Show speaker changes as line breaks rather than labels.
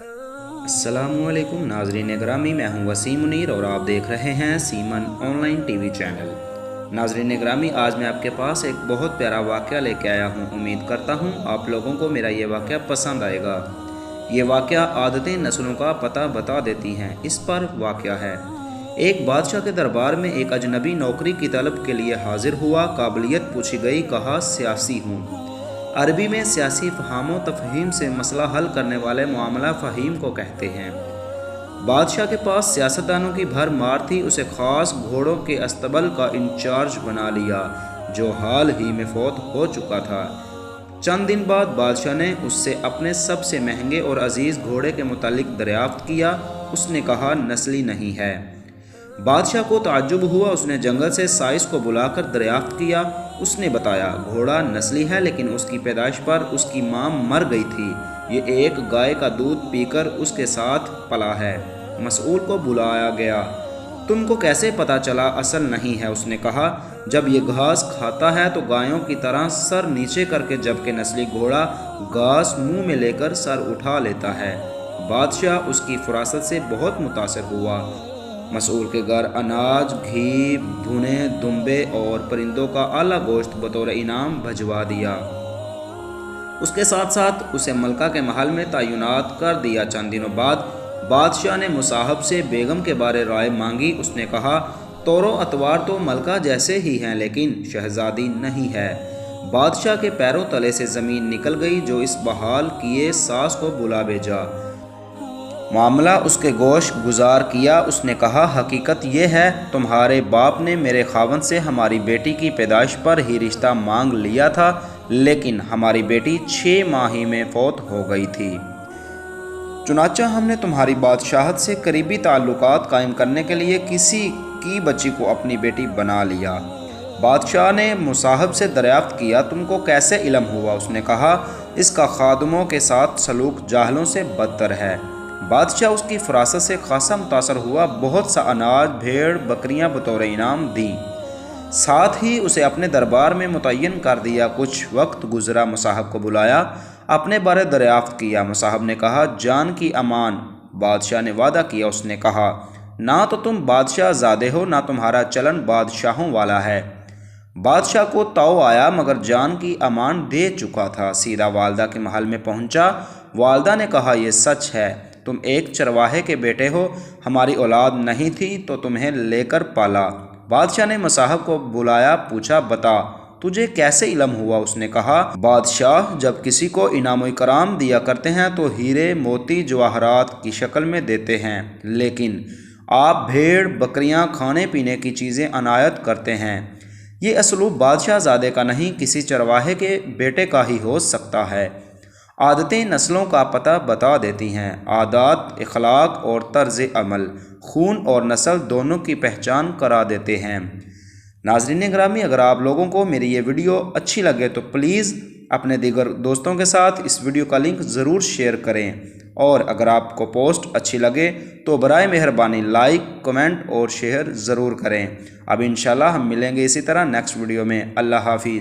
अस्सलामुअलैकुम नाज़रीन ग्रामी, मैं हूं वसीम मुनीर और आप देख रहे हैं सीमन ऑनलाइन टीवी चैनल। नाज़रीन ग्रामी, आज मैं आपके पास एक बहुत प्यारा वाक़या लेके आया हूं। उम्मीद करता हूं आप लोगों को मेरा ये वाक़या पसंद आएगा। ये वाक़या आदतें नस्लों का पता बता देती हैं। इस पर वाक़या है, एक बादशाह के दरबार में एक अजनबी नौकरी की तलब के लिए हाजिर हुआ। काबिलियत पूछी गई, कहा सियासी हूँ। अरबी में सियासी फ़हाम तफ़हीम से मसला हल करने वाले मामला फ़हीम को कहते हैं। बादशाह के पास सियासतदानों की भर मार थी। उसे ख़ास घोड़ों के अस्तबल का इंचार्ज बना लिया, जो हाल ही में फौत हो चुका था। चंद दिन बाद बादशाह ने उससे अपने सबसे महंगे और अजीज़ घोड़े के मुतालिक दरियाफ्त किया। उसने कहा, नस्ली नहीं है। बादशाह को ताज्जुब हुआ। उसने जंगल से साइस को बुलाकर दरियाफ्त किया। उसने बताया, घोड़ा नस्ली है, लेकिन उसकी पैदाइश पर उसकी माँ मर गई थी। ये एक गाय का दूध पीकर उसके साथ पला है। मसऊल को बुलाया गया। तुमको कैसे पता चला असल नहीं है? उसने कहा, जब ये घास खाता है तो गायों की तरह सर नीचे करके, जबकि नस्ली घोड़ा घास मुंह में लेकर सर उठा लेता है। बादशाह उसकी फरासत से बहुत मुतासर हुआ। मसऊल के घर अनाज, घी, भुने दुम्बे और परिंदों का आला गोश्त बतौर इनाम भजवा दिया। उसके साथ साथ उसे मलका के महल में तैनात कर दिया। चंद दिनों बाद बादशाह ने मुसाहब से बेगम के बारे राय मांगी। उसने कहा, तौरो अतवार तो मलका जैसे ही हैं, लेकिन शहजादी नहीं है। बादशाह के पैरों तले से ज़मीन निकल गई। जो इस बहाल किए सास को बुला भेजा। मामला उसके गोश गुजार किया। उसने कहा, हकीकत यह है, तुम्हारे बाप ने मेरे खावंद से हमारी बेटी की पैदाइश पर ही रिश्ता मांग लिया था, लेकिन हमारी बेटी 6 माह ही में फौत हो गई थी। चुनाचा हमने तुम्हारी बादशाहत से करीबी ताल्लुकात कायम करने के लिए किसी की बच्ची को अपनी बेटी बना लिया। बादशाह ने मुसाहब से दरियाफ्त किया, तुमको कैसे इल्म हुआ? उसने कहा, इसका खादमों के साथ सलूक जाहलों से बदतर है। बादशाह उसकी फरासत से खासा मुतासर हुआ। बहुत सा अनाज, भेड़, बकरियां बतौर इनाम दी। साथ ही उसे अपने दरबार में मुतय्यन कर दिया। कुछ वक्त गुजरा, मुसाहब को बुलाया, अपने बारे दरियाफ्त किया। मुसाहब ने कहा, जान की अमान। बादशाह ने वादा किया। उसने कहा, ना तो तुम बादशाह ज़ादे हो, ना तुम्हारा चलन बादशाहों वाला है। बादशाह को ताव आया, मगर जान की अमान दे चुका था। सीधा वालदा के महल में पहुंचा। वालदा ने कहा, यह सच है, तुम एक चरवाहे के बेटे हो। हमारी औलाद नहीं थी तो तुम्हें लेकर पाला। बादशाह ने मुसाहब को बुलाया, पूछा, बता तुझे कैसे इल्म हुआ? उसने कहा, बादशाह जब किसी को इनाम इकराम दिया करते हैं तो हीरे, मोती, जवाहरात की शक्ल में देते हैं, लेकिन आप भेड़, बकरियां, खाने पीने की चीज़ें अनायत करते हैं। ये असलूब बादशाह ज़ादे का नहीं, किसी चरवाहे के बेटे का ही हो सकता है। आदतें नस्लों का पता बता देती हैं। आदात, इखलाक और तर्ज अमल खून और नस्ल दोनों की पहचान करा देते हैं। नाज़रीन ग्रामी, अगर आप लोगों को मेरी ये वीडियो अच्छी लगे तो प्लीज़ अपने दीगर दोस्तों के साथ इस वीडियो का लिंक ज़रूर शेयर करें, और अगर आपको पोस्ट अच्छी लगे तो बराए मेहरबानी लाइक, कमेंट और शेयर ज़रूर करें। अब इंशाल्लाह हम मिलेंगे इसी तरह नेक्स्ट वीडियो में। अल्लाह हाफिज़।